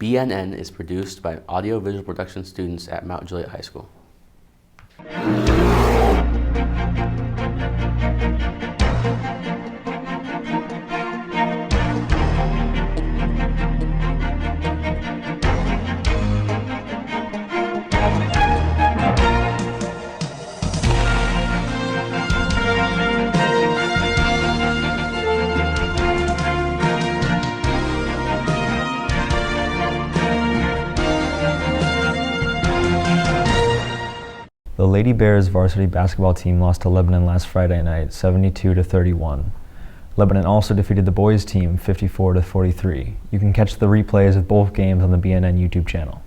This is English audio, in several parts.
WBNN is produced by audio-visual production students at Mount Juliet High School. The Lady Bears varsity basketball team lost to Lebanon last Friday night, 72-31. Lebanon also defeated the boys team, 54-43. You can catch the replays of both games on the BNN YouTube channel.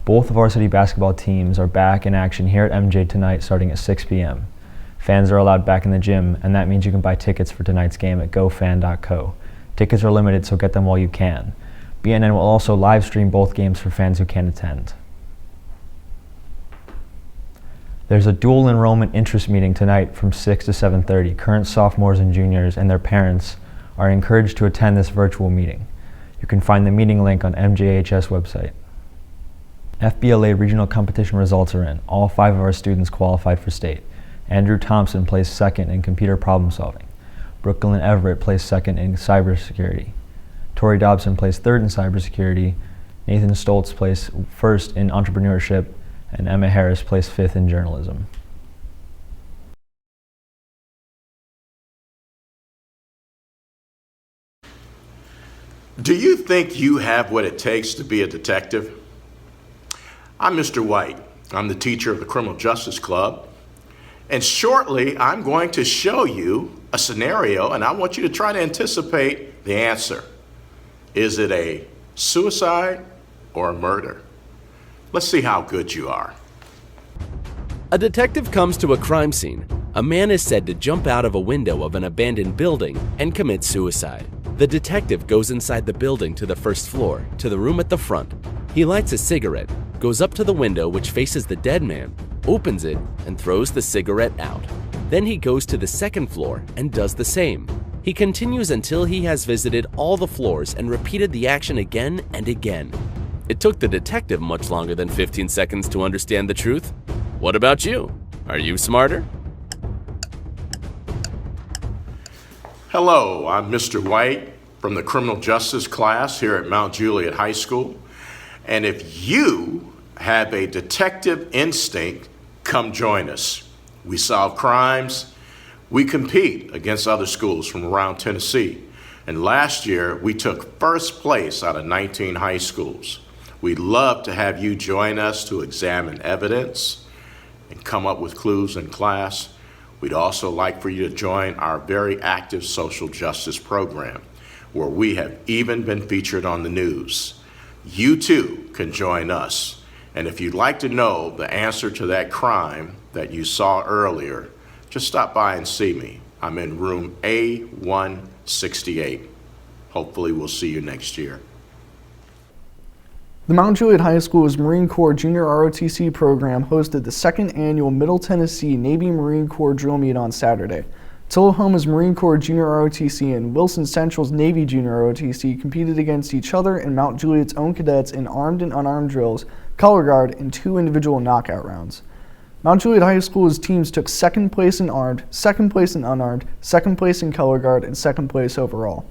Both varsity basketball teams are back in action here at MJ tonight starting at 6 p.m. Fans are allowed back in the gym, and that means you can buy tickets for tonight's game at gofan.co. Tickets are limited, so get them while you can. BNN will also live stream both games for fans who can't attend. There's a dual enrollment interest meeting tonight from 6 to 7:30. Current sophomores and juniors and their parents are encouraged to attend this virtual meeting. You can find the meeting link on MJHS website. FBLA regional competition results are in. All 5 of our students qualified for state. Andrew Thompson placed second in computer problem solving. Brooklyn Everett placed second in cybersecurity. Tori Dobson placed third in cybersecurity. Nathan Stoltz placed first in entrepreneurship, and Emma Harris placed 5th in journalism. Do you think you have what it takes to be a detective? I'm Mr. White. I'm the teacher of the Criminal Justice Club. And shortly, I'm going to show you a scenario, and I want you to try to anticipate the answer. Is it a suicide or a murder? Let's see how good you are. A detective comes to a crime scene. A man is said to jump out of a window of an abandoned building and commit suicide. The detective goes inside the building to the first floor, to the room at the front. He lights a cigarette, goes up to the window which faces the dead man, opens it, and throws the cigarette out. Then he goes to the second floor and does the same. He continues until he has visited all the floors and repeated the action again and again. It took the detective much longer than 15 seconds to understand the truth. What about you? Are you smarter? Hello, I'm Mr. White from the Criminal Justice class here at Mount Juliet High School. And if you have a detective instinct, come join us. We solve crimes. We compete against other schools from around Tennessee. And last year, we took first place out of 19 high schools. We'd love to have you join us to examine evidence and come up with clues in class. We'd also like for you to join our very active social justice program, where we have even been featured on the news. You too can join us. And if you'd like to know the answer to that crime that you saw earlier, just stop by and see me. I'm in room A168. Hopefully we'll see you next year. The Mount Juliet High School's Marine Corps Junior ROTC program hosted the 2nd annual Middle Tennessee Navy Marine Corps drill meet on Saturday. Tullahoma's Marine Corps Junior ROTC and Wilson Central's Navy Junior ROTC competed against each other and Mount Juliet's own cadets in armed and unarmed drills, color guard, and 2 individual knockout rounds. Mount Juliet High School's teams took 2nd place in armed, 2nd place in unarmed, 2nd place in color guard, and 2nd place overall.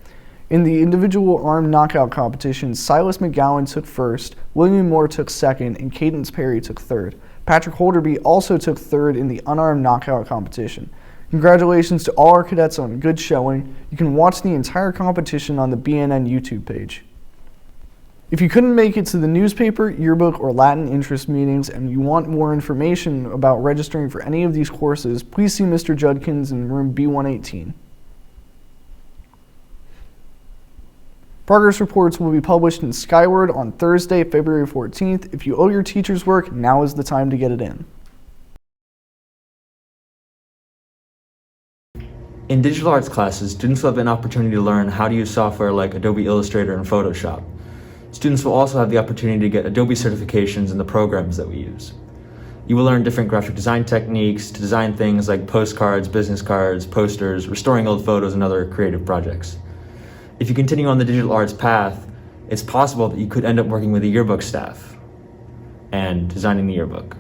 In the individual armed knockout competition, Silas McGowan took 1st, William Moore took 2nd, and Cadence Perry took 3rd. Patrick Holderby also took 3rd in the unarmed knockout competition. Congratulations to all our cadets on a good showing. You can watch the entire competition on the BNN YouTube page. If you couldn't make it to the newspaper, yearbook, or Latin interest meetings and you want more information about registering for any of these courses, please see Mr. Judkins in room B118. Progress reports will be published in Skyward on Thursday, February 14th. If you owe your teachers work, now is the time to get it in. In digital arts classes, students will have an opportunity to learn how to use software like Adobe Illustrator and Photoshop. Students will also have the opportunity to get Adobe certifications in the programs that we use. You will learn different graphic design techniques to design things like postcards, business cards, posters, restoring old photos, and other creative projects. If you continue on the digital arts path, it's possible that you could end up working with the yearbook staff and designing the yearbook.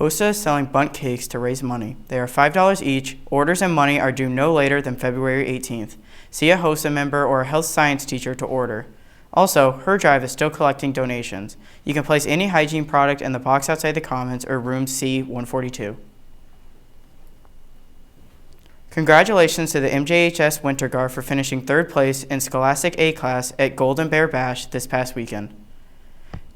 HOSA is selling bundt cakes to raise money. They are $5 each. Orders and money are due no later than February 18th. See a HOSA member or a health science teacher to order. Also, Her Drive is still collecting donations. You can place any hygiene product in the box outside the Commons or room C-142. Congratulations to the MJHS Winter Guard for finishing 3rd place in Scholastic A class at Golden Bear Bash this past weekend.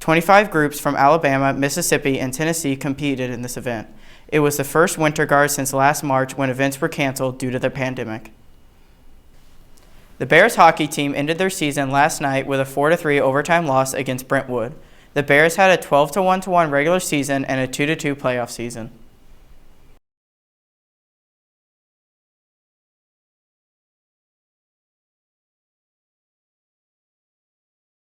25 groups from Alabama, Mississippi, and Tennessee competed in this event. It was the first Winter Guard since last March when events were canceled due to the pandemic. The Bears hockey team ended their season last night with a 4-3 overtime loss against Brentwood. The Bears had a 12-1 regular season and a 2-2 playoff season.